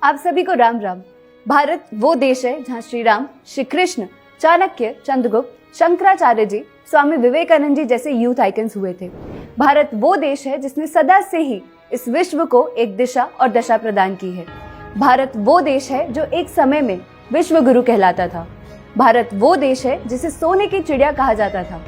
आप सभी को राम राम। भारत वो देश है जहाँ श्री राम, श्री कृष्ण, चाणक्य, चंद्रगुप्त, शंकराचार्य जी, स्वामी विवेकानंद जी जैसे यूथ आइकन्स हुए थे। भारत वो देश है जिसने सदा से ही इस विश्व को एक दिशा और दशा प्रदान की है। भारत वो देश है जो एक समय में विश्व गुरु कहलाता था। भारत वो देश है जिसे सोने की चिड़िया कहा जाता था।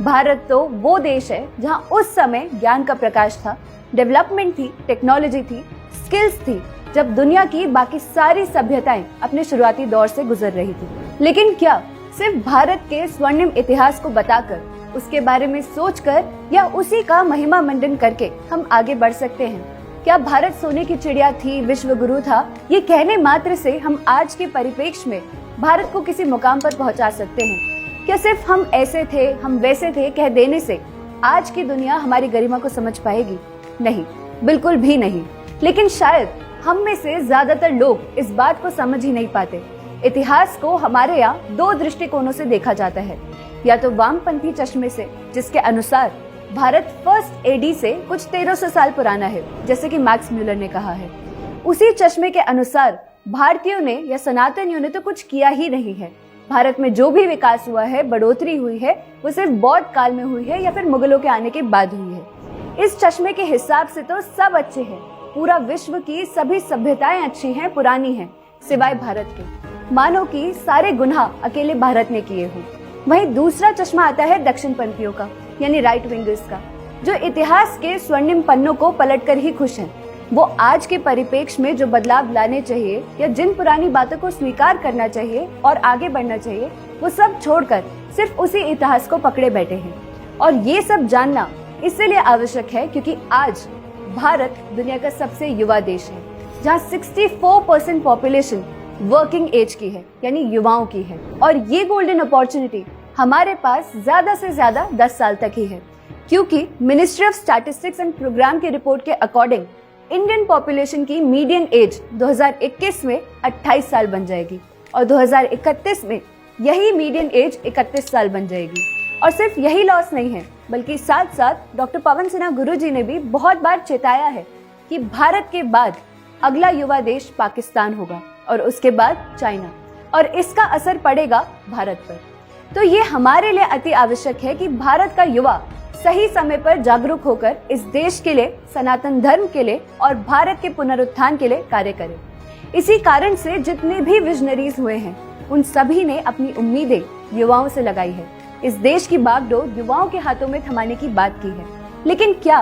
भारत तो वो देश है जहाँ उस समय ज्ञान का प्रकाश था, डेवलपमेंट थी, टेक्नोलॉजी थी, स्किल्स थी, जब दुनिया की बाकी सारी सभ्यताएं अपने शुरुआती दौर से गुजर रही थी। लेकिन क्या सिर्फ भारत के स्वर्णिम इतिहास को बताकर, उसके बारे में सोचकर या उसी का महिमा मंडन करके हम आगे बढ़ सकते हैं? क्या भारत सोने की चिड़िया थी, विश्व गुरु था, ये कहने मात्र से हम आज के परिप्रेक्ष्य में भारत को किसी मुकाम पर पहुंचा सकते हैं? क्या सिर्फ हम ऐसे थे, हम वैसे थे कह देने से आज की दुनिया हमारी गरिमा को समझ पाएगी? नहीं, बिल्कुल भी नहीं। लेकिन शायद हम में से ज्यादातर लोग इस बात को समझ ही नहीं पाते। इतिहास को हमारे यहाँ दो दृष्टिकोणों से देखा जाता है, या तो वामपंथी चश्मे से, जिसके अनुसार भारत फर्स्ट एडी से कुछ 1300 साल पुराना है, जैसे कि मैक्स म्यूलर ने कहा है। उसी चश्मे के अनुसार भारतीयों ने या सनातनियों ने तो कुछ किया ही नहीं है। भारत में जो भी विकास हुआ है, बढ़ोतरी हुई है, वो सिर्फ बौद्ध काल में हुई है या फिर मुगलों के आने के बाद हुई है। इस चश्मे के हिसाब से तो सब अच्छे हैं, पूरा विश्व की सभी सभ्यताएं अच्छी हैं, पुरानी हैं, सिवाय भारत के। मानो कि सारे गुनाह अकेले भारत ने किए हों। वहीं दूसरा चश्मा आता है दक्षिण पंथियों का, यानी राइट विंगर्स का, जो इतिहास के स्वर्णिम पन्नों को पलटकर ही खुश हैं। वो आज के परिप्रेक्ष्य में जो बदलाव लाने चाहिए या जिन पुरानी बातों को स्वीकार करना चाहिए और आगे बढ़ना चाहिए, वो सब छोड़कर सिर्फ उसी इतिहास को पकड़े बैठे हैं। और ये सब जानना इसलिए आवश्यक है क्योंकि आज भारत दुनिया का सबसे युवा देश है, जहाँ 64% पॉपुलेशन वर्किंग एज की है, यानी युवाओं की है। और ये गोल्डन अपॉर्चुनिटी हमारे पास ज्यादा से ज्यादा 10 साल तक ही है, क्योंकि ministry of statistics and programme की रिपोर्ट के अकॉर्डिंग इंडियन पॉपुलेशन की मीडियन एज 2021 में 28 साल बन जाएगी और 2031 में यही मीडियन एज 31 साल बन जाएगी। और सिर्फ यही लॉस नहीं है, बल्कि साथ साथ डॉक्टर पवन सिन्हा गुरुजी ने भी बहुत बार चेताया है कि भारत के बाद अगला युवा देश पाकिस्तान होगा और उसके बाद चाइना, और इसका असर पड़ेगा भारत पर। तो ये हमारे लिए अति आवश्यक है कि भारत का युवा सही समय पर जागरूक होकर इस देश के लिए, सनातन धर्म के लिए और भारत के पुनरुत्थान के लिए कार्य करे। इसी कारण से जितने भी विजनरीज हुए हैं, उन सभी ने अपनी उम्मीदें युवाओं से लगाई है। इस देश की बागडोर युवाओं के हाथों में थमाने की बात की है। लेकिन क्या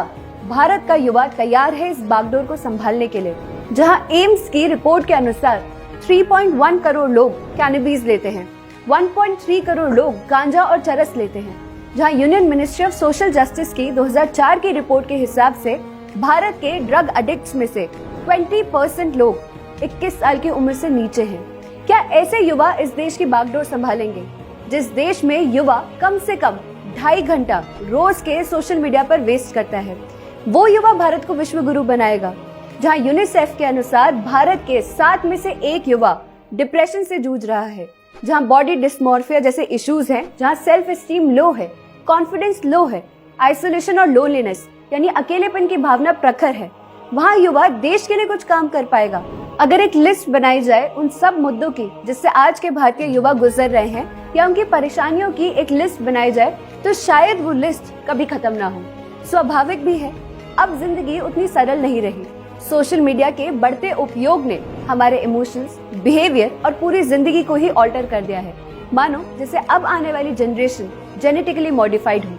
भारत का युवा तैयार है इस बागडोर को संभालने के लिए? जहां एम्स की रिपोर्ट के अनुसार 3.1 करोड़ लोग कैनबिस लेते हैं, 1.3 करोड़ लोग गांजा और चरस लेते हैं, जहां union ministry of social justice की 2004 की रिपोर्ट के हिसाब से भारत के ड्रग एडिक्ट्स में से 20% लोग 21 साल की उम्र से नीचे हैं। क्या ऐसे युवा इस देश की बागडोर संभालेंगे, जिस देश में युवा कम से कम 2.5 घंटा रोज के सोशल मीडिया पर वेस्ट करता है? वो युवा भारत को विश्व गुरु बनाएगा। जहां यूनिसेफ के अनुसार भारत के 7 में से 1 युवा डिप्रेशन से जूझ रहा है, जहां बॉडी डिस्मॉर्फिया जैसे इश्यूज हैं, जहां सेल्फ एस्टीम लो है, कॉन्फिडेंस लो है, आइसोलेशन और लोनलीनेस यानी अकेलेपन की भावना प्रखर है, वहाँ युवा देश के लिए कुछ काम कर पाएगा? अगर एक लिस्ट बनाई जाए उन सब मुद्दों की जिससे आज के भारतीय युवा गुजर रहे हैं, या उनकी परेशानियों की एक लिस्ट बनाई जाए, तो शायद वो लिस्ट कभी खत्म ना हो। स्वाभाविक भी है, अब जिंदगी उतनी सरल नहीं रही। सोशल मीडिया के बढ़ते उपयोग ने हमारे इमोशंस, बिहेवियर और पूरी जिंदगी को ही ऑल्टर कर दिया है। मानो जैसे अब आने वाली जनरेशन जेनेटिकली मॉडिफाइड हो।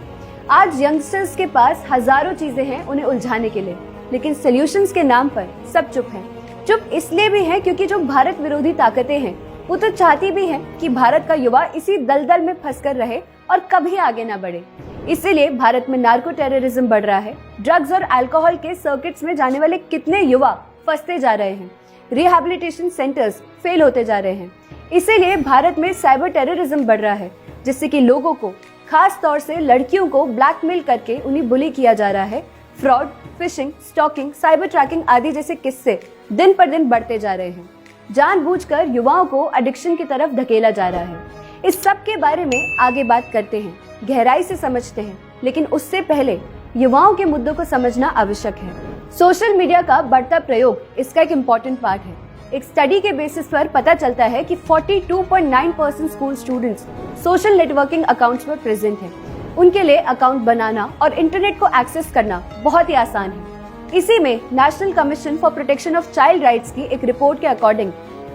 आज यंगस्टर्स के पास हजारों चीजें हैं उन्हें उलझाने के लिए, लेकिन सॉल्यूशंस के नाम पर सब चुप हैं। चुप इसलिए भी है क्योंकि जो भारत विरोधी ताकतें हैं, वो तो चाहती भी हैं कि भारत का युवा इसी दलदल में फंसकर रहे और कभी आगे ना बढ़े। इसीलिए भारत में नार्को टेररिज्म बढ़ रहा है। ड्रग्स और अल्कोहल के सर्किट्स में जाने वाले कितने युवा फंसते जा रहे हैं। रिहैबिलिटेशन सेंटर्स फेल होते जा रहे हैं। इसीलिए भारत में साइबर टेररिज्म बढ़ रहा है, जिससे कि लोगों को, खास तौर से लड़कियों को ब्लैकमेल करके उन्हें बुली किया जा रहा है। Fraud, phishing, stalking, cyber tracking आदि जैसे किस्से दिन पर दिन बढ़ते जा रहे हैं। जानबूझकर युवाओं को एडिक्शन की तरफ धकेला जा रहा है। इस सब के बारे में आगे बात करते हैं, गहराई से समझते हैं, लेकिन उससे पहले युवाओं के मुद्दों को समझना आवश्यक है। सोशल मीडिया का बढ़ता प्रयोग इसका एक इम्पोर्टेंट पार्ट है। एक स्टडी के बेसिस पर पता चलता है कि 42.9% school students social networking accounts पर प्रेजेंट हैं। उनके लिए अकाउंट बनाना और इंटरनेट को एक्सेस करना बहुत ही आसान है। इसी में national commission for protection of child rights की एक रिपोर्ट के अकॉर्डिंग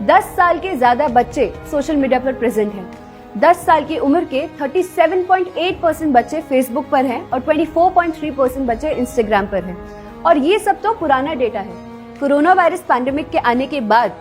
10 साल के ज्यादा बच्चे सोशल मीडिया पर प्रेजेंट हैं। 10 साल की उम्र के 37.8% बच्चे फेसबुक पर हैं और 24.3% बच्चे इंस्टाग्राम पर हैं। और ये सब तो पुराना डेटा है। कोरोना वायरस पैंडेमिक के आने के बाद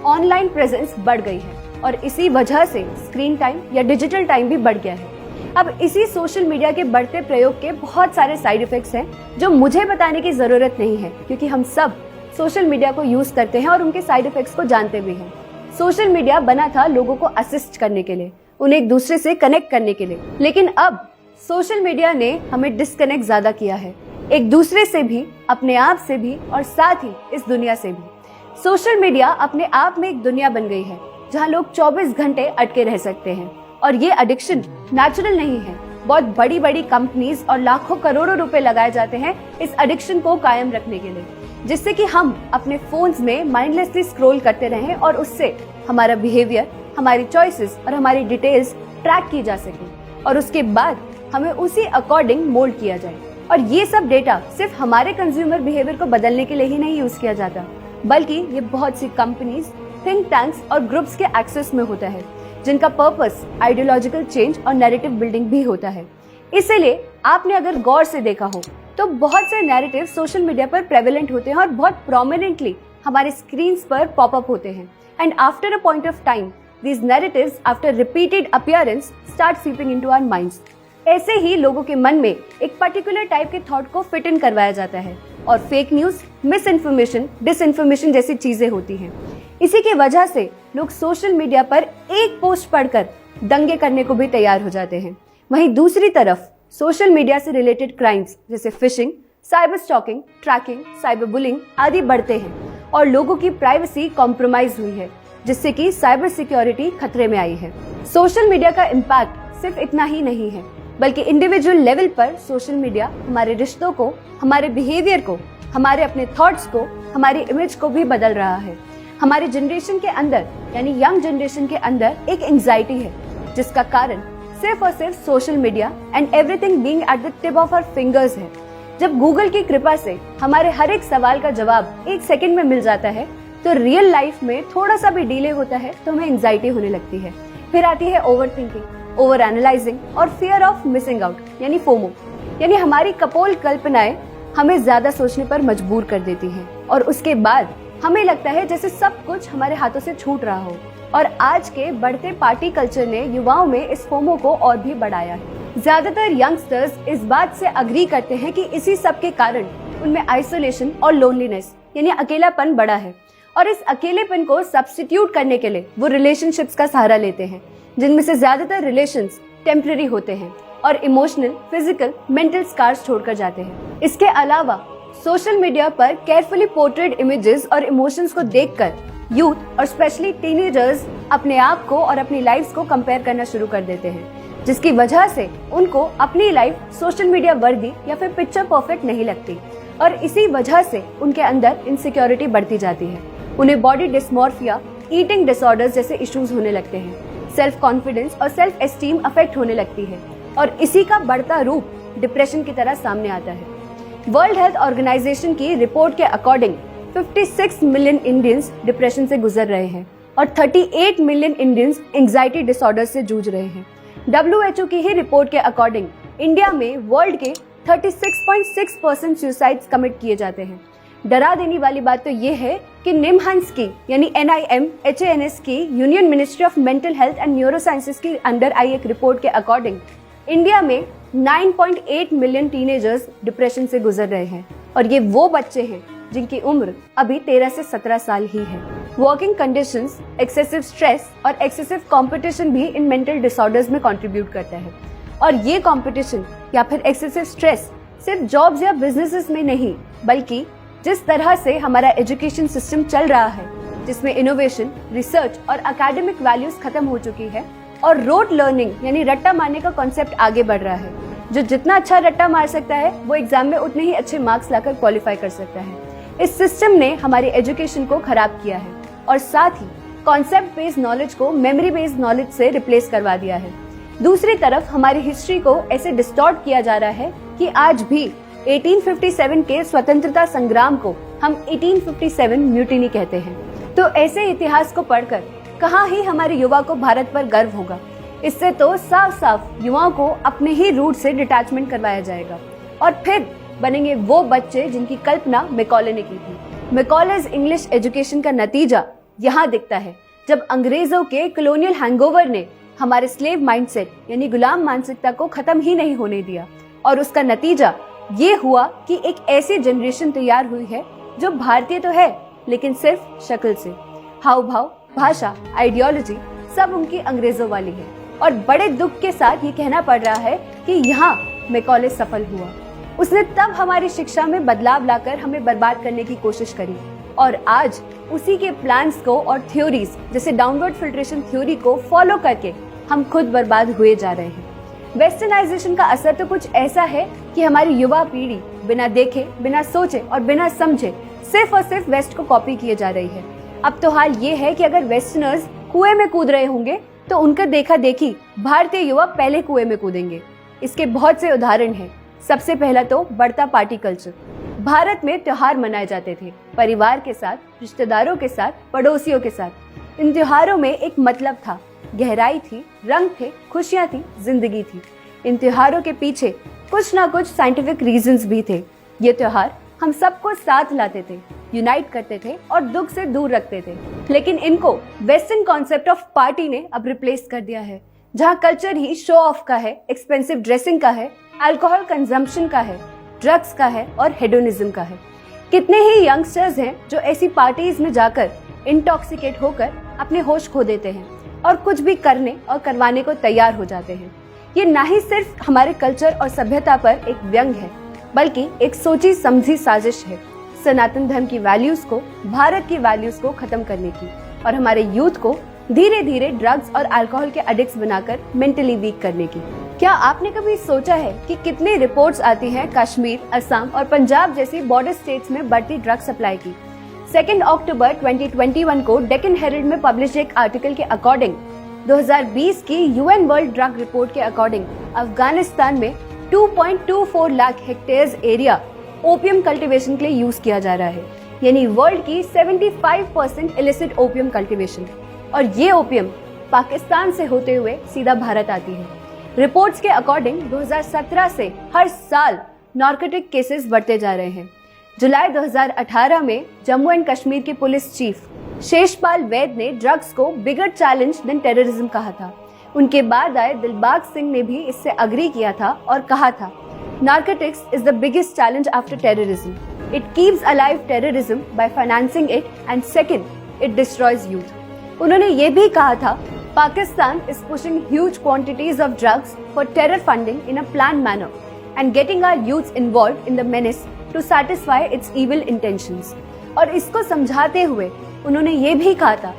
ऑनलाइन प्रेजेंस बढ़ गई है और इसी वजह से स्क्रीन टाइम या डिजिटल टाइम भी बढ़ गया है। अब इसी सोशल मीडिया के बढ़ते प्रयोग के बहुत सारे साइड इफेक्ट्स हैं जो मुझे बताने की जरूरत नहीं है, क्योंकि हम सब सोशल मीडिया को यूज करते हैं और उनके साइड इफेक्ट्स को जानते भी हैं। सोशल मीडिया बना था लोगों को असिस्ट करने के लिए, उन्हें एक दूसरे से कनेक्ट करने के लिए, लेकिन अब सोशल मीडिया ने हमें डिस्कनेक्ट ज्यादा किया है, एक दूसरे से भी, अपने आप से भी और साथ ही इस दुनिया से भी। सोशल मीडिया अपने आप में एक दुनिया बन गई है जहां लोग 24 घंटे अटके रह सकते हैं और ये एडिक्शन नेचुरल नहीं है। बहुत बड़ी बड़ी कंपनीज और लाखों करोड़ों रुपए लगाए जाते हैं इस एडिक्शन को कायम रखने के लिए, जिससे कि हम अपने फोन्स में माइंडलेसली स्क्रॉल करते रहें और उससे हमारा बिहेवियर, हमारी चॉइसेस और हमारी डिटेल्स ट्रैक की जा सके और उसके बाद हमें उसी अकॉर्डिंग मोल्ड किया जाए। और ये सब डेटा सिर्फ हमारे कंज्यूमर बिहेवियर को बदलने के लिए ही नहीं यूज किया जाता, बल्कि ये बहुत सी कंपनीज, थिंक टैंक्स और ग्रुप्स के एक्सेस में होता है, जिनका पर्पस आइडियोलॉजिकल चेंज और नैरेटिव बिल्डिंग भी होता है। इसीलिए आपने अगर गौर से देखा हो तो बहुत से नैरेटिव सोशल मीडिया पर प्रेवलेंट होते हैं और बहुत प्रोमिनेंटली हमारे स्क्रीन्स पर पॉपअप होते हैं। And after a point of time these narratives after repeated appearance start seeping into our minds। ऐसे ही लोगों के मन में एक पर्टिकुलर टाइप के थॉट को फिट इन करवाया जाता है और फेक न्यूज, मिस इन्फॉर्मेशन जैसी चीजें होती हैं। इसी की वजह से लोग सोशल मीडिया पर एक पोस्ट पढ़कर दंगे करने को भी तैयार हो जाते हैं। वहीं दूसरी तरफ सोशल मीडिया से रिलेटेड क्राइम्स जैसे phishing, cyber stalking, tracking, cyber bullying आदि बढ़ते हैं और लोगों की प्राइवेसी कॉम्प्रोमाइज हुई है, जिससे कि साइबर सिक्योरिटी खतरे में आई है। सोशल मीडिया का इम्पैक्ट सिर्फ इतना ही नहीं है, बल्कि इंडिविजुअल लेवल पर सोशल मीडिया हमारे रिश्तों को, हमारे बिहेवियर को, हमारे अपने थॉट्स को, हमारी इमेज को भी बदल रहा है। हमारे जनरेशन के अंदर यानी यंग जनरेशन के अंदर एक एंजाइटी है, जिसका कारण सिर्फ और सिर्फ social media and everything being at the tip of our fingers है। जब गूगल की कृपा से हमारे हर एक सवाल का जवाब 1 सेकंड में मिल जाता है, तो रियल लाइफ में थोड़ा सा भी डिले होता है तो हमें एंजाइटी होने लगती है। फिर आती है ओवर थिंकिंग, ओवर एनालाइजिंग और फियर ऑफ मिसिंग आउट यानी फोमो, यानी हमारी कपोल कल्पनाएं हमें ज्यादा सोचने पर मजबूर कर देती हैं और उसके बाद हमें लगता है जैसे सब कुछ हमारे हाथों से छूट रहा हो। और आज के बढ़ते पार्टी कल्चर ने युवाओं में इस फोमो को और भी बढ़ाया है। ज्यादातर यंगस्टर्स इस बात से अग्री करते हैं कि इसी सब के कारण उनमें आइसोलेशन और लोनलीनेस यानी अकेलापन बढ़ा है और इस अकेलेपन को सब्स्टिट्यूट करने के लिए वो रिलेशनशिप्स का सहारा लेते हैं, जिनमें से ज्यादातर रिलेशंस टेम्पररी होते हैं और इमोशनल, फिजिकल, मेंटल स्कार्स छोड़कर जाते हैं। इसके अलावा सोशल मीडिया पर केयरफुली पोर्ट्रेड इमेजेस और इमोशंस को देखकर यूथ और स्पेशली टीनेजर्स अपने आप को और अपनी लाइफ्स को कंपेयर करना शुरू कर देते हैं, जिसकी वजह से उनको अपनी लाइफ सोशल मीडिया वर्दी या फिर पिक्चर परफेक्ट नहीं लगती और इसी वजह से उनके अंदर इनसिक्योरिटी बढ़ती जाती है। उन्हें बॉडी डिस्मॉर्फिया, ईटिंग डिसऑर्डर्स जैसे इश्यूज होने लगते हैं, सेल्फ कॉन्फिडेंस और सेल्फ एस्टीम अफेक्ट होने लगती है और इसी का बढ़ता रूप डिप्रेशन की तरह सामने आता है। वर्ल्ड हेल्थ ऑर्गेनाइजेशन की रिपोर्ट के अकॉर्डिंग 56 मिलियन इंडियंस डिप्रेशन से गुजर रहे हैं और 38 मिलियन इंडियंस एंजाइटी डिसऑर्डर से जूझ रहे हैं। WHO की ही रिपोर्ट के अकॉर्डिंग इंडिया में वर्ल्ड के 36.6% सुसाइड्स कमिट किए जाते हैं। डरा देने वाली बात तो ये है कि निमहंस की यानी NIMHANS की union ministry of mental health and neurosciences की अंडर आई एक रिपोर्ट के अकॉर्डिंग इंडिया में 9.8 मिलियन टीनेजर्स डिप्रेशन से गुजर रहे हैं और ये वो बच्चे हैं जिनकी उम्र अभी 13 से 17 साल ही है। वर्किंग कंडीशंस, एक्सेसिव स्ट्रेस और एक्सेसिव कंपटीशन भी इन मेंटल डिसऑर्डर्स में कंट्रीब्यूट करता है और ये कंपटीशन या फिर एक्सेसिव स्ट्रेस सिर्फ जॉब्स या बिजनेसेस में नहीं, बल्कि जिस तरह से हमारा एजुकेशन सिस्टम चल रहा है, जिसमें इनोवेशन, रिसर्च और एकेडमिक वैल्यूज खत्म हो चुकी है और रोट लर्निंग यानी रट्टा मारने का कॉन्सेप्ट आगे बढ़ रहा है। जो जितना अच्छा रट्टा मार सकता है वो एग्जाम में उतने ही अच्छे मार्क्स लाकर क्वालिफाई कर सकता है। इस सिस्टम ने हमारी एजुकेशन को खराब किया है और साथ ही कॉन्सेप्ट बेस्ड नॉलेज को मेमोरी बेस्ड नॉलेज से रिप्लेस करवा दिया है। दूसरी तरफ हमारी हिस्ट्री को ऐसे डिस्टॉर्ट किया जा रहा है कि आज भी 1857 के स्वतंत्रता संग्राम को हम 1857 म्यूटिनी कहते हैं। तो ऐसे इतिहास को पढ़कर कहाँ ही हमारे युवा को भारत पर गर्व होगा। इससे तो साफ साफ युवाओं को अपने ही रूट से डिटैचमेंट करवाया जाएगा और फिर बनेंगे वो बच्चे जिनकी कल्पना मैकॉले ने की थी। मैकॉलेज इंग्लिश एजुकेशन का नतीजा यहाँ दिखता है, जब अंग्रेजों के कॉलोनियल हैंगओवर ने हमारे स्लेव माइंडसेट यानी गुलाम मानसिकता को खत्म ही नहीं होने दिया और उसका नतीजा ये हुआ कि एक ऐसी जनरेशन तैयार हुई है जो भारतीय तो है लेकिन सिर्फ शक्ल से। हाव भाव, भाषा, आइडियोलॉजी सब उनकी अंग्रेजों वाली है और बड़े दुख के साथ ये कहना पड़ रहा है कि यहाँ मैकॉले सफल हुआ। उसने तब हमारी शिक्षा में बदलाव लाकर हमें बर्बाद करने की कोशिश करी और आज उसी के प्लान्स को और थ्योरीज जैसे डाउनवर्ड फिल्ट्रेशन थ्योरी को फॉलो करके हम खुद बर्बाद हुए जा रहे हैं। वेस्टर्नाइजेशन का असर तो कुछ ऐसा है कि हमारी युवा पीढ़ी बिना देखे, बिना सोचे और बिना समझे सिर्फ और सिर्फ वेस्ट को कॉपी किए जा रही है। अब तो हाल ये है कि अगर वेस्टर्नर्स कुएं में कूद रहे होंगे तो उनका देखा देखी भारतीय युवा पहले कुएं में कूदेंगे। इसके बहुत से उदाहरण हैं। सबसे पहला तो बढ़ता पार्टी कल्चर। भारत में त्योहार मनाए जाते थे, परिवार के साथ, रिश्तेदारों के साथ, पड़ोसियों के साथ। इन त्योहारों में एक मतलब था, गहराई थी, रंग थे, खुशियां थी, जिंदगी थी। इन त्योहारों के पीछे कुछ ना कुछ साइंटिफिक रीजंस भी थे। ये त्योहार हम सबको साथ लाते थे, यूनाइट करते थे और दुख से दूर रखते थे। लेकिन इनको वेस्टर्न कॉन्सेप्ट ऑफ पार्टी ने अब रिप्लेस कर दिया है, जहाँ कल्चर ही शो ऑफ का है, एक्सपेंसिव ड्रेसिंग का है, अल्कोहल कंजम्पशन का है, ड्रग्स का है और हेडोनिज्म का है। कितने ही यंगस्टर्स हैं जो ऐसी पार्टीज में जाकर इंटॉक्सिकेट होकर अपने होश खो देते हैं और कुछ भी करने और करवाने को तैयार हो जाते हैं। ये ना ही सिर्फ हमारे कल्चर और सभ्यता पर एक व्यंग है, बल्कि एक सोची समझी साजिश है सनातन धर्म की वैल्यूज को, भारत की वैल्यूज को खत्म करने की और हमारे यूथ को धीरे धीरे ड्रग्स और अल्कोहल के एडिक्ट्स बनाकर मेंटली वीक करने की। क्या आपने कभी सोचा है कि कितनी रिपोर्ट्स आती हैं कश्मीर, असम और पंजाब जैसी बॉर्डर स्टेट्स में बढ़ती ड्रग सप्लाई की। 2 अक्टूबर 2021 को डेक्कन हेरल्ड में पब्लिश एक आर्टिकल के अकॉर्डिंग 2020 की यूएन वर्ल्ड ड्रग रिपोर्ट के अकॉर्डिंग अफगानिस्तान में 2.24 lakh hectares area opium cultivation के लिए यूज किया जा रहा है, यानी वर्ल्ड की 75% इलिसिट ओपियम कल्टीवेशन। और ये ओपियम पाकिस्तान से होते हुए सीधा भारत आती है। रिपोर्ट्स के अकॉर्डिंग 2017 से हर साल नार्कोटिक केसेस बढ़ते जा रहे हैं। जुलाई 2018 में जम्मू एंड कश्मीर के पुलिस चीफ शेषपाल वैद ने ड्रग्स को बिगर चैलेंज देन टेररिज्म कहा था। उनके बाद आए दिलबाग सिंह ने भी इससे अग्री किया था और कहा था, narcotics is the biggest challenge after terrorism. It keeps alive terrorism by financing it and second, it destroys youth. उन्होंने ये भी कहा था, Pakistan is pushing huge quantities of drugs for terror funding in a planned manner and getting our youths involved in the menace to satisfy its evil intentions. और इसको समझाते हुए उन्होंने ये भी कहा था,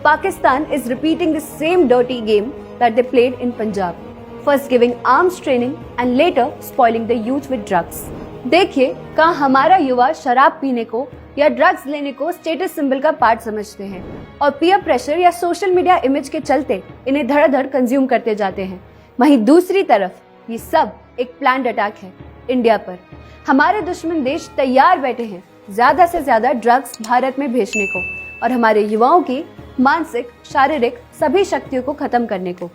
Pakistan is repeating the same dirty game that they played in Punjab, first giving arms training and later spoiling the youth with drugs. देखिए, कहाँ हमारा युवा शराब पीने को या ड्रग्स लेने को स्टेटस सिंबल का पार्ट समझते हैं और पीयर प्रेशर या सोशल मीडिया इमेज के चलते इन्हें धड़ाधड़ कंज्यूम करते जाते हैं। वहीं दूसरी तरफ ये सब एक प्लान्ड अटैक है इंडिया पर। हमारे दुश्मन देश तैयार बैठे हैं ज्यादा से ज्यादा ड्रग्स भारत में भेजने को और हमारे युवाओं की मानसिक, शारीरिक सभी शक्तियों को खत्म करने को।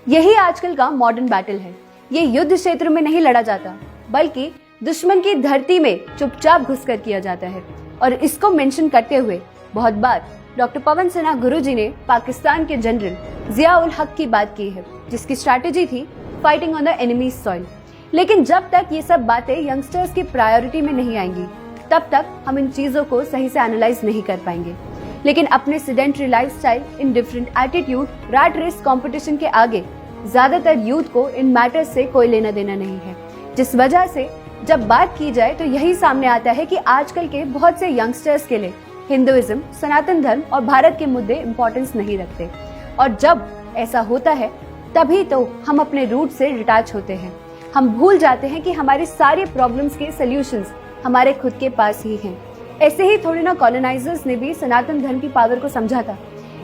यही आजकल का मॉडर्न बैटल है। ये युद्ध क्षेत्र में नहीं लड़ा जाता, बल्कि दुश्मन की धरती में चुपचाप घुसकर किया जाता है। और इसको मेंशन करते हुए बहुत बार डॉक्टर पवन सिन्हा गुरुजी ने पाकिस्तान के जनरल जिया उल हक की बात की है, जिसकी स्ट्रैटेजी थी fighting on the enemies soil. लेकिन जब तक ये सब बातें यंगस्टर्स की प्रायोरिटी में नहीं आएंगी, तब तक हम इन चीजों को सही से एनालाइज नहीं कर पाएंगे। लेकिन अपने sedentary lifestyle, indifferent attitude, rat race competition के आगे ज्यादातर यूथ को इन मैटर्स से कोई लेना देना नहीं है, जिस वजह से जब बात की जाए तो यही सामने आता है कि आजकल के बहुत से यंगस्टर्स के लिए हिंदुइज्म, सनातन धर्म और भारत के मुद्दे इम्पोर्टेंस नहीं रखते। और जब ऐसा होता है तभी तो हम अपने रूट से डिटैच होते हैं। हम भूल जाते हैं कि हमारी सारी प्रॉब्लम्स के सॉल्यूशंस हमारे खुद के पास ही हैं। ऐसे ही थोड़ी ना कॉलोनाइजर्स ने भी सनातन धर्म की पावर को समझा था।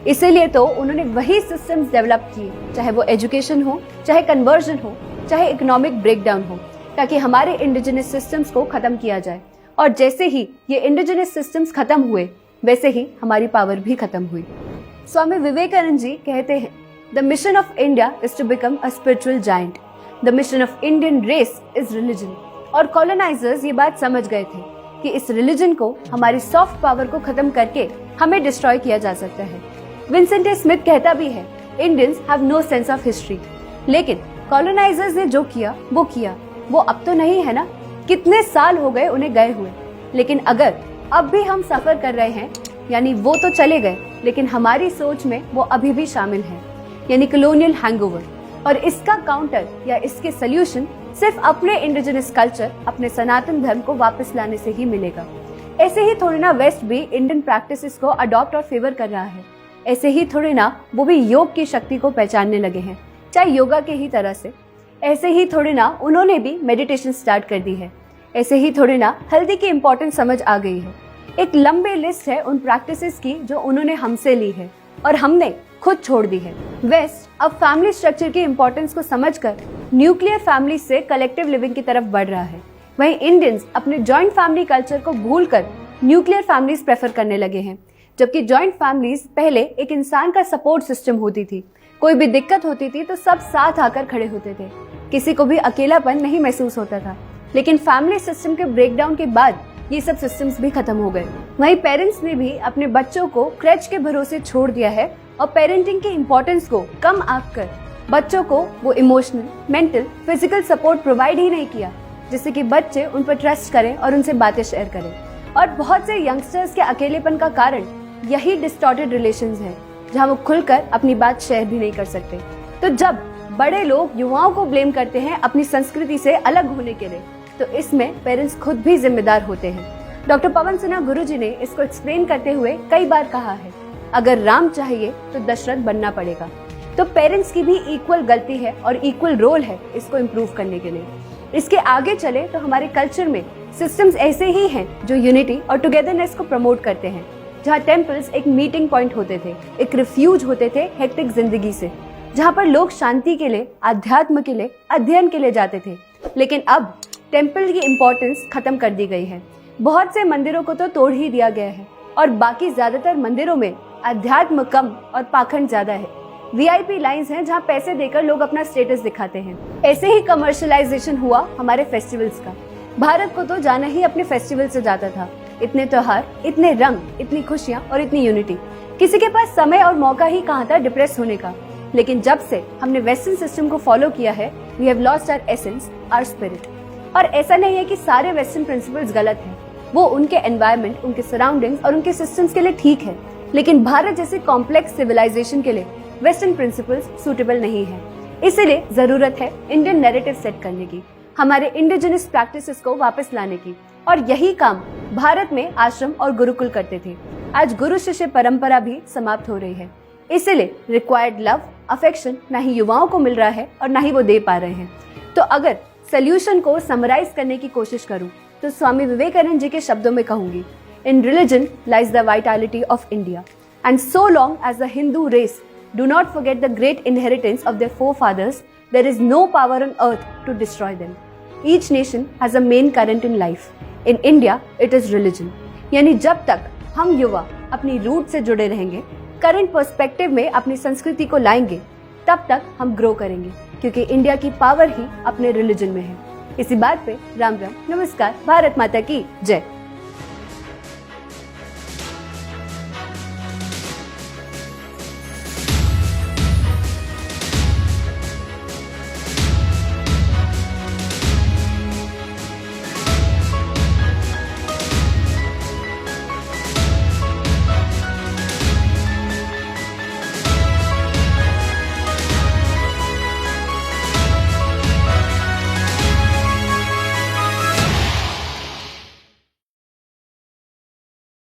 इसीलिए तो उन्होंने वही सिस्टम्स डेवलप किए, चाहे वो एजुकेशन हो, चाहे कन्वर्जन हो, चाहे इकोनॉमिक ब्रेकडाउन हो, ताकि हमारे इंडिजिनस सिस्टम्स को खत्म किया जाए। और जैसे ही ये इंडिजिनस सिस्टम्स खत्म हुए, वैसे ही हमारी पावर भी खत्म हुई। स्वामी विवेकानंद जी कहते हैं, the mission of India is to become a spiritual giant, the mission of Indian race is religion. और कॉलोनाइजर्स ये बात समझ गए थे कि इस रिलीजन को, हमारी सॉफ्ट पावर को खत्म करके हमें डिस्ट्रॉय किया जा सकता है। विंसेंट ए. स्मिथ कहता भी है, Indians have no sense of history. लेकिन कॉलोनाइजर्स ने जो किया वो अब तो नहीं है ना, कितने साल हो गए उन्हें गए हुए। लेकिन अगर अब भी हम सफर कर रहे हैं, यानी वो तो चले गए, लेकिन हमारी सोच में वो अभी भी शामिल है, यानी कॉलोनियल हैंगओवर। और इसका काउंटर या इसके सल्यूशन सिर्फ अपने इंडिजिनस कल्चर, अपने सनातन धर्म को वापस लाने से ही मिलेगा। ऐसे ही थोड़ी ना वेस्ट भी इंडियन प्रैक्टिसेस को अडॉप्ट और फेवर कर रहा है। ऐसे ही थोड़ी ना वो भी योग की शक्ति को पहचानने लगे हैं, चाहे योगा के ही तरह से। ऐसे ही थोड़ी ना उन्होंने भी मेडिटेशन स्टार्ट कर दी है। ऐसे ही थोड़ी ना हल्दी की इम्पोर्टेंस समझ आ गई है। एक लंबी लिस्ट है उन प्रैक्टिसेस की जो उन्होंने हमसे ली है और हमने खुद छोड़ दी है। वेस्ट अब फैमिली स्ट्रक्चर की इम्पोर्टेंस को समझकर न्यूक्लियर फैमिली से कलेक्टिव लिविंग की तरफ बढ़ रहा है। वहीं इंडियंस अपने जॉइंट फैमिली कल्चर को भूलकर न्यूक्लियर फैमिलीज प्रेफर करने लगे हैं, जबकि जॉइंट फैमिलीज पहले एक इंसान का सपोर्ट सिस्टम होती थी। कोई भी दिक्कत होती थी तो सब साथ आकर खड़े होते थे, किसी को भी अकेलापन नहीं महसूस होता था। लेकिन फैमिली सिस्टम के ब्रेकडाउन के बाद ये सब सिस्टम्स भी खत्म हो गए। वहीं पेरेंट्स ने भी अपने बच्चों को क्रच के भरोसे छोड़ दिया है और पेरेंटिंग की इम्पोर्टेंस को कम आंककर बच्चों को वो emotional, mental, physical support provide ही नहीं किया, जिससे कि बच्चे उन पर ट्रस्ट करें और उनसे बातें शेयर करें। और बहुत से यंगस्टर्स के अकेलेपन का कारण यही डिस्टॉर्टेड रिलेशंस हैं, जहां वो खुलकर अपनी बात शेयर भी नहीं कर सकते। तो जब बड़े लोग युवाओं को ब्लेम करते हैं अपनी संस्कृति से अलग होने के लिए, तो इसमें पेरेंट्स खुद भी जिम्मेदार होते हैं। डॉक्टर पवन सिन्हा गुरुजी ने इसको एक्सप्लेन करते हुए कई बार कहा है, अगर राम चाहिए तो दशरथ बनना पड़ेगा। तो पेरेंट्स की भी इक्वल गलती है और इक्वल रोल है इसको इम्प्रूव करने के लिए। इसके आगे चले तो हमारे कल्चर में सिस्टम्स ऐसे ही हैं जो यूनिटी और टुगेदरनेस को प्रमोट करते हैं, जहाँ टेम्पल्स एक मीटिंग पॉइंट होते थे, एक रिफ्यूज होते थे हेक्टिक जिंदगी से, जहाँ पर लोग शांति के लिए, अध्यात्म के लिए, अध्ययन के लिए जाते थे। लेकिन अब टेम्पल की इम्पोर्टेंस खत्म कर दी गई है। बहुत से मंदिरों को तो तोड़ ही दिया गया है और बाकी ज्यादातर मंदिरों में अध्यात्म कम और पाखंड ज्यादा है। वीआईपी लाइंस हैं जहाँ पैसे देकर लोग अपना स्टेटस दिखाते हैं। ऐसे ही कमर्शियलाइजेशन हुआ हमारे फेस्टिवल्स का। भारत को तो जाना ही अपने फेस्टिवल से जाता था। इतने त्योहार, इतने रंग, इतनी खुशियाँ और इतनी यूनिटी। किसी के पास समय और मौका ही कहाँ था डिप्रेस होने का। लेकिन जब से हमने वेस्टर्न सिस्टम को फॉलो किया है, we have lost our essence, our spirit. और ऐसा नहीं है कि सारे वेस्टर्न प्रिंसिपल्स गलत हैं, वो उनके एनवायरनमेंट, उनके सराउंडिंग्स और उनके सिस्टम्स के लिए ठीक है। लेकिन भारत जैसे कॉम्प्लेक्स सिविलाइजेशन के लिए वेस्टर्न प्रिंसिपल्स सूटेबल नहीं है। इसीलिए जरूरत है इंडियन नैरेटिव सेट करने की, हमारे इंडिजिनस प्रैक्टिसेस को वापस लाने की। और यही काम भारत में आश्रम और गुरुकुल करते थे। आज गुरु शिष्य परंपरा भी समाप्त हो रही है। इसीलिए रिक्वायर्ड लव, अफेक्शन ना ही युवाओं को मिल रहा है और ना ही वो दे पा रहे हैं। तो अगर सोल्यूशन को समराइज करने की कोशिश करूं तो स्वामी विवेकानंद जी के शब्दों में कहूंगी, in religion lies the vitality of India, and so long as the Hindu race do not forget the great inheritance of their forefathers, there is no power on earth to destroy them. Each nation has a main current in life. In India, it is religion. यानी जब तक हम युवा अपनी root से जुड़े रहेंगे, current perspective में अपनी संस्कृति को लाएंगे, तब तक हम ग्रो करेंगे, क्योंकि इंडिया की पावर ही अपने रिलीजन में है। इसी बात पे राम राम, नमस्कार, भारत माता की जय।